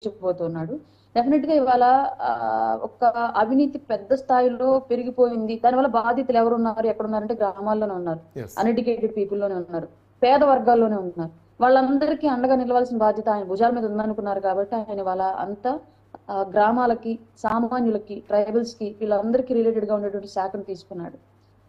దూసుకుపోతున్నాడు. Definite గా ఇవాళ ఒక అవినీతి పెద్ద స్థాయిలో పెరిగిపోయింది. దానివల్ల బాధితులు ఎవరున్నారు, ఎక్కడున్నారంటే గ్రామాల్లోనే ఉన్నారు, అన్ఎడ్యుకేటెడ్ పీపుల్ లోనే ఉన్నారు, పేద వర్గాల్లోనే ఉన్నారు. వాళ్ళందరికీ అండగా నిలవాల్సిన బాధ్యత ఆయన భుజాల మీద ఉందనుకున్నారు. కాబట్టి ఆయన వాళ్ళ అంతా గ్రామాలకి, సామాన్యులకి, ట్రైబల్స్ కి, వీళ్ళందరికీ రిలేటెడ్ గా ఉండేటువంటి శాఖను తీసుకున్నాడు.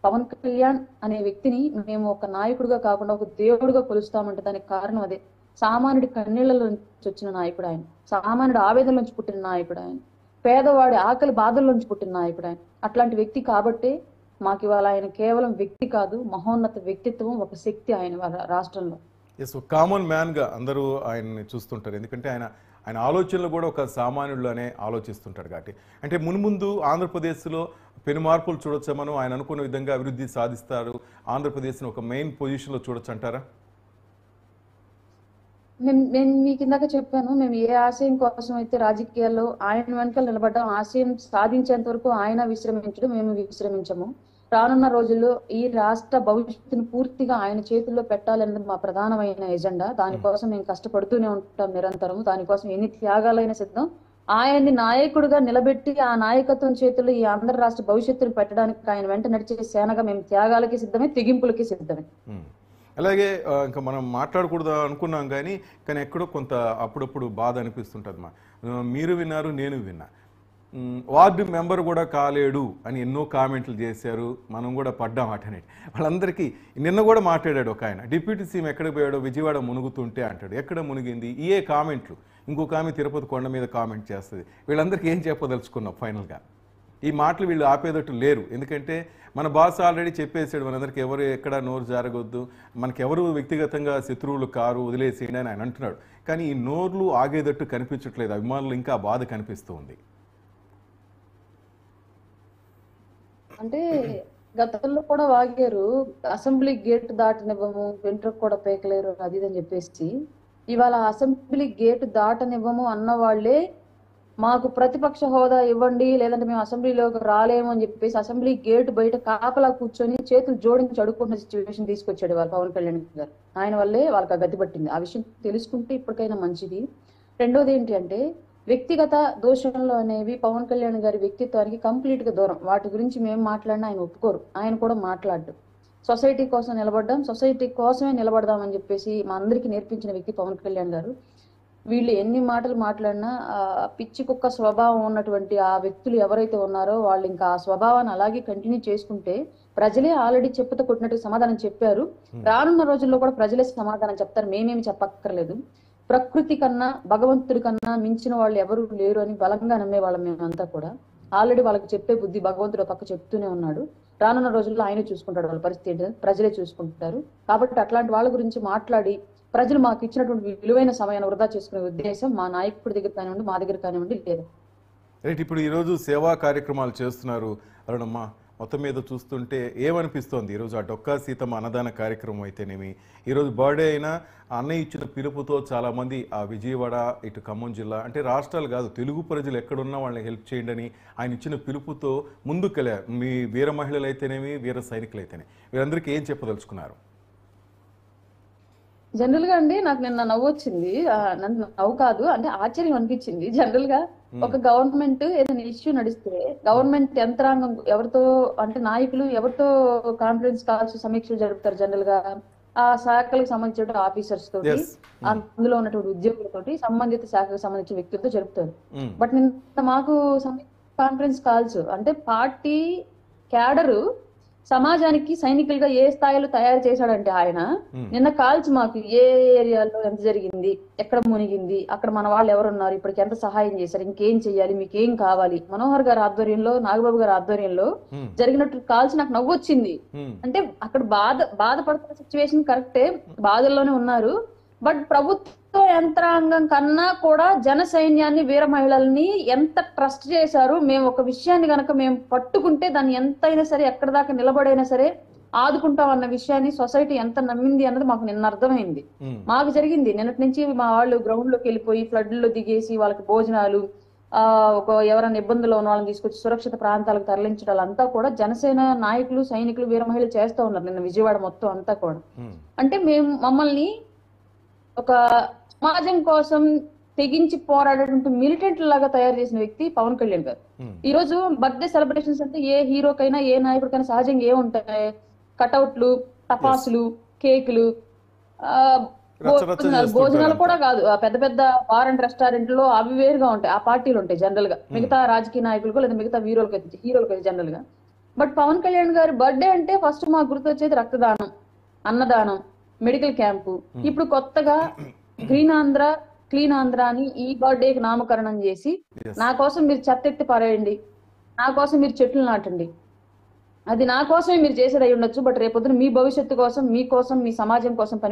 పవన్ కళ్యాణ్ అనే వ్యక్తిని మేము ఒక నాయకుడిగా కాకుండా ఒక దేవుడిగా కొలుస్తామంటే దానికి కారణం అదే. సామాన్యుడి కన్నీళ్ల నుంచి వచ్చిన నాయకుడు ఆయన, సామాన్యుడి ఆవేదన నుంచి పుట్టిన నాయకుడు ఆయన, పేదవాడి ఆకలి బాధల నుంచి పుట్టిన నాయకుడు ఆయన. అట్లాంటి వ్యక్తి కాబట్టే మాకు ఇవాళ ఆయన కేవలం వ్యక్తి కాదు, మహోన్నత వ్యక్తిత్వం, ఒక శక్తి ఆయన రాష్ట్రంలో. కామన్ మ్యాన్ గా అందరూ ఆయన్ని చూస్తుంటారు. ఎందుకంటే ఆయన ఆలోచనలు కూడా ఒక సామాన్యుడులోనే ఆలోచిస్తుంటాడు. కాబట్టి అంటే మున్ముందు ఆంధ్రప్రదేశ్లో పెను మార్పులు చూడొచ్చా మనం? ఆయన అనుకున్న విధంగా అభివృద్ధి సాధిస్తారు, ఆంధ్రప్రదేశ్ని ఒక మెయిన్ పొజిషన్లో చూడొచ్చు అంటారా? నేను మీకు ఇందాక చెప్పాను, మేము ఏ ఆశయం కోసం అయితే రాజకీయాల్లో ఆయన వెనకాల నిలబడ్డాం, ఆశయం సాధించేంత వరకు ఆయన విశ్రమించడం, మేము విశ్రమించము. రానున్న రోజుల్లో ఈ రాష్ట్ర భవిష్యత్తును పూర్తిగా ఆయన చేతుల్లో పెట్టాలన్నది మా ప్రధానమైన ఎజెండా. దానికోసం మేము కష్టపడుతూనే ఉంటాం నిరంతరం. దానికోసం ఎన్ని త్యాగాలైనా సిద్ధం. ఆయన్ని నాయకుడిగా నిలబెట్టి ఆ నాయకత్వం చేతుల్లో ఈ ఆంధ్ర రాష్ట్ర భవిష్యత్తును పెట్టడానికి ఆయన వెంట నడిచే సేనగా మేము త్యాగాలకి సిద్ధమే, తెగింపులకి సిద్ధమే. అలాగే ఇంకా మనం మాట్లాడకూడదు అనుకున్నాం కానీ ఎక్కడో కొంత అప్పుడప్పుడు బాధ అనిపిస్తుంటుంది. మీరు విన్నారు, నేను విన్నా. వార్డు మెంబర్ కూడా కాలేడు అని ఎన్నో కామెంట్లు చేశారు, మనం కూడా పడ్డాం అటనే. వాళ్ళందరికీ నిన్న కూడా మాట్లాడాడు ఒక ఆయన, డిప్యూటీ సీఎం ఎక్కడికి పోయాడో విజయవాడ మునుగుతుంటే అంటాడు. ఎక్కడ మునిగింది? ఏ కామెంట్లు. ఇంకొక ఆమె తిరుపతి కొండ మీద కామెంట్ చేస్తుంది. వీళ్ళందరికీ ఏం చెప్పదలుచుకున్నాం ఫైనల్గా? ఈ మాటలు వీళ్ళు ఆపేదట్టు లేరు. ఎందుకంటే మన బాస్ ఆల్రెడీ చెప్పేసాడు మనందరికి, ఎవరు ఎక్కడ నోరు జారగొద్దు, మనకెవరు వ్యక్తిగతంగా శత్రువులు కారు, వదిలేసేయండి అని ఆయన అంటున్నాడు. కానీ ఈ నోర్లు ఆగేదట్టు కనిపించట్లేదు. అభిమానులు ఇంకా బాధ కనిపిస్తూ ఉంది. అంటే గతంలో కూడా వాగారు, అసెంబ్లీ గేట్ దాటనివ్వము, వెంట్రుకు కూడా పేకలేరు, అది అని చెప్పేసి. ఇవాళ అసెంబ్లీ గేట్ దాటనివ్వము అన్న వాళ్ళే మాకు ప్రతిపక్ష హోదా ఇవ్వండి, లేదంటే మేము అసెంబ్లీలోకి రాలేము అని చెప్పేసి అసెంబ్లీ గేట్ బయట కాపలా కూర్చొని చేతులు జోడించి అడుక్కుంటున్న సిచ్యువేషన్ తీసుకొచ్చాడు వాళ్ళు పవన్ కళ్యాణ్ గారు. ఆయన వల్లే వాళ్ళకి గతి పట్టింది. ఆ విషయం తెలుసుకుంటే ఇప్పటికైనా మంచిది. రెండోది ఏంటి అంటే, వ్యక్తిగత దోషంలో అనేవి పవన్ కళ్యాణ్ గారి వ్యక్తిత్వానికి కంప్లీట్ గా దూరం. వాటి గురించి మేము మాట్లాడినా ఆయన ఒప్పుకోరు, ఆయన కూడా మాట్లాడు. సొసైటీ కోసం నిలబడ్డాం, సొసైటీ కోసమే నిలబడదామని చెప్పేసి మా అందరికి నేర్పించిన వ్యక్తి పవన్ కళ్యాణ్ గారు. వీళ్ళు ఎన్ని మాటలు మాట్లాడినా పిచ్చి కుక్క స్వభావం ఉన్నటువంటి ఆ వ్యక్తులు ఎవరైతే ఉన్నారో వాళ్ళు ఇంకా ఆ స్వభావాన్ని అలాగే కంటిన్యూ చేసుకుంటే, ప్రజలే ఆల్రెడీ చెప్పుతో కొట్టినట్టు సమాధానం చెప్పారు. రానున్న రోజుల్లో కూడా ప్రజలే సమాధానం చెప్తారు, మేమేమి చెప్పక్కర్లేదు. ప్రకృతి కన్నా, భగవంతుడి కన్నా మించిన వాళ్ళు ఎవరు లేరు అని బలంగా నమ్మేవాళ్ళం మేమంతా కూడా. ఆల్రెడీ వాళ్ళకి చెప్పే బుద్ధి భగవంతుడు పక్క చెప్తూనే ఉన్నాడు. రానున్న రోజుల్లో ఆయనే చూసుకుంటాడు వాళ్ళ పరిస్థితి, ప్రజలే చూసుకుంటారు. కాబట్టి అట్లాంటి వాళ్ళ గురించి మాట్లాడి ప్రజలు మాకు ఇచ్చినటువంటి విలువైన సమయాన్ని వృధా చేసుకునే ఉద్దేశం మా నాయకుడి దగ్గర కానివ్వండి, మా దగ్గర కానివ్వండి లేదు. రైట్. ఇప్పుడు ఈరోజు సేవా కార్యక్రమాలు చేస్తున్నారు అరుణమ్మ. మొత్తం మీద చూస్తుంటే ఏమనిపిస్తోంది? ఈరోజు ఆ డొక్కా సీతమ్మ అన్నదాన కార్యక్రమం అయితేనేమి, ఈరోజు బర్త్డే అయినా అన్నయ్య ఇచ్చిన పిలుపుతో చాలామంది ఆ విజయవాడ, ఇటు ఖమ్మం జిల్లా, అంటే రాష్ట్రాలు కాదు, తెలుగు ప్రజలు ఎక్కడున్నా వాళ్ళని హెల్ప్ చేయండి అని ఆయన ఇచ్చిన పిలుపుతో ముందుకెళ్ళారు. మీ వీర మహిళలు అయితేనేమి, వీర సైనికులు అయితేనేమి, వీరందరికీ ఏం చెప్పదలుచుకున్నారు? జనరల్ గా అండి నాకు నిన్న నవ్వు వచ్చింది. నవ్వు కాదు అంటే ఆశ్చర్యం అనిపించింది. జనరల్ గా ఒక గవర్నమెంట్ ఏదైనా ఇష్యూ నడిస్తే గవర్నమెంట్ యంత్రాంగం ఎవరితో, అంటే నాయకులు ఎవరితో కాన్ఫరెన్స్ కాల్స్, సమీక్షలు జరుపుతారు జనరల్ గా? ఆ శాఖలకు సంబంధించిన ఆఫీసర్స్ తోటి, అందులో ఉన్నటువంటి ఉద్యోగులతోటి, సంబంధిత శాఖకు సంబంధించిన వ్యక్తులతో జరుపుతారు. బట్ నిన్న మాకు కాన్ఫరెన్స్ కాల్స్ అంటే పార్టీ క్యాడరు సమాజానికి సైనికులుగా ఏ స్థాయిలో తయారు చేశాడంటే ఆయన నిన్న కాల్స్ మాకు ఏ ఏరియాలో ఎంత జరిగింది, ఎక్కడ మునిగింది, అక్కడ మన వాళ్ళు ఎవరున్నారు, ఇప్పటికి ఎంత సహాయం చేశారు, ఇంకేం చెయ్యాలి, మీకు ఏం కావాలి, మనోహర్ గారి ఆధ్వర్యంలో, నాగబాబు గారి ఆధ్వర్యంలో జరిగినట్టు కాల్స్ నాకు నవ్వొచ్చింది. అంటే అక్కడ బాధపడుతున్న సిచ్యువేషన్ కరెక్టే, బాధల్లోనే ఉన్నారు. బట్ ప్రభుత్వ యంత్రాంగం కన్నా కూడా జన సైన్యాన్ని, వీర మహిళల్ని ఎంత ట్రస్ట్ చేశారు. మేము ఒక విషయాన్ని గనక మేము పట్టుకుంటే దాన్ని ఎంతైనా సరే, ఎక్కడ దాకా నిలబడైనా సరే ఆదుకుంటాం అన్న విషయాన్ని సొసైటీ ఎంత నమ్మింది అన్నది మాకు నిన్న అర్థమైంది. మాకు జరిగింది నిన్నటి నుంచి. మా వాళ్ళు గ్రౌండ్ లోకి వెళ్ళిపోయి ఫ్లడ్ లో దిగేసి వాళ్ళకి భోజనాలు, ఎవరైనా ఇబ్బందుల్లో ఉన్న వాళ్ళని తీసుకొచ్చి సురక్షిత ప్రాంతాలకు తరలించడం అంతా కూడా జనసేన నాయకులు, సైనికులు, వీర మహిళలు చేస్తూ ఉన్నారు నిన్న విజయవాడ మొత్తం అంతా కూడా. అంటే మమ్మల్ని ఒక సమాజం కోసం తెగించి పోరాడేటువంటి మిలిటెంట్ లాగా తయారు చేసిన వ్యక్తి పవన్ కళ్యాణ్ గారు. ఈ రోజు బర్త్డే సెలబ్రేషన్స్ అంటే ఏ హీరోకైనా ఏ నాయకుడికైనా సహజంగా ఏముంటాయి? కటౌట్లు, టపాసులు, కేకులు, భోజనాలు కూడా కాదు, పెద్ద పెద్ద బార్ అండ్ రెస్టారెంట్లో అవి వేరుగా ఉంటాయి, ఆ పార్టీలు ఉంటాయి జనరల్ గా మిగతా రాజకీయ నాయకులకు లేదా మిగతా హీరోలకు జనరల్ గా. బట్ పవన్ కళ్యాణ్ గారి బర్త్డే అంటే ఫస్ట్ మాకు గుర్తొచ్చేది రక్తదానం, అన్నదానం, మెడికల్ క్యాంపు. ఇప్పుడు కొత్తగా గ్రీన్ ఆంధ్ర, క్లీన్ ఆంధ్ర అని ఈ బర్త్డేకి నామకరణం చేసి నా కోసం మీరు చెత్త ఎత్తి పారేయండి, నా కోసం మీరు చెట్లు నాటండి, అది నా కోసమే మీరు చేసేది అయి ఉండొచ్చు, బట్ రేపొద్దున మీ భవిష్యత్తు కోసం, మీ కోసం, మీ సమాజం కోసం పని